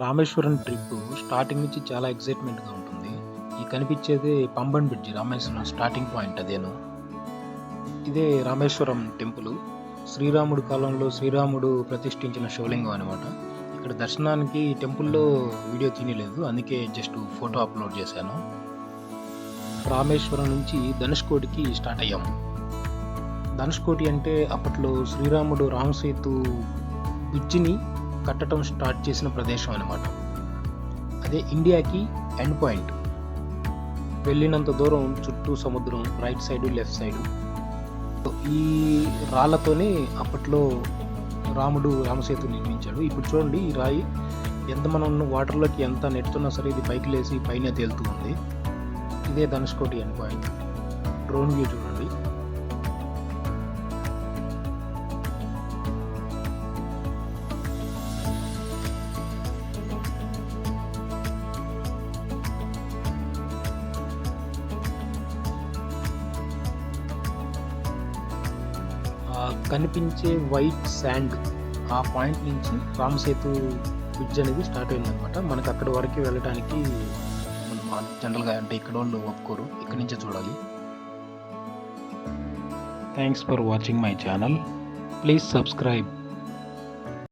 Rameswaram trip starting నుంచి చాలా ఎక్సైట్‌మెంట్‌గా ఉంటుంది. ఈ కనిపించేదే Pamban bridge Rameswaram starting point అదేను. ఇదే రామేశ్వరం టెంపులు. శ్రీరాముడు కాలంలో శ్రీరాముడు ప్రతిష్ఠించిన శివలింగం అనమాట. ఇక్కడ దర్శనానికి టెంపుల్‌లో వీడియో తీయలేదు. అందుకే జస్ట్ ఫోటో అప్‌లోడ్ చేశాను. రామేశ్వరం నుంచి ధనుష్కోటికి స్టార్ట్ అయ్యాము. ధనుష్కోటి అంటే అప్పట్లో శ్రీరాముడు రామ్ సేతు బ్రిడ్జిని కట్టడం స్టార్ట్ చేసిన ప్రదేశం అనమాట. అదే ఇండియాకి ఎండ్ పాయింట్. వెళ్ళినంత దూరం చుట్టూ సముద్రం, రైట్ సైడు లెఫ్ట్ సైడు. ఈ రాళ్ళతోనే అప్పట్లో రాముడు రామసేతు నిర్మించాడు. ఇప్పుడు చూడండి ఈ రాయి ఎంత మనం వాటర్లోకి ఎంత నెట్టుతున్నా సరే ఇది పైకి లేసి పైన తేలుతూ ఉంది. ఇదే Dhanushkodi end point. Drone view చూడండి. కనిపించే వైట్ శాండ్ ఆ పాయింట్ నుంచి రామసేతు బ్రిడ్జ్ అనేది స్టార్ట్ అయిందనమాట. మనకు అక్కడ వరకు వెళ్ళడానికి జనరల్గా అంటే ఇక్కడ వాళ్ళు ఒప్పుకోరు, ఇక్కడి నుంచే చూడాలి. Thanks for watching my channel. Please subscribe.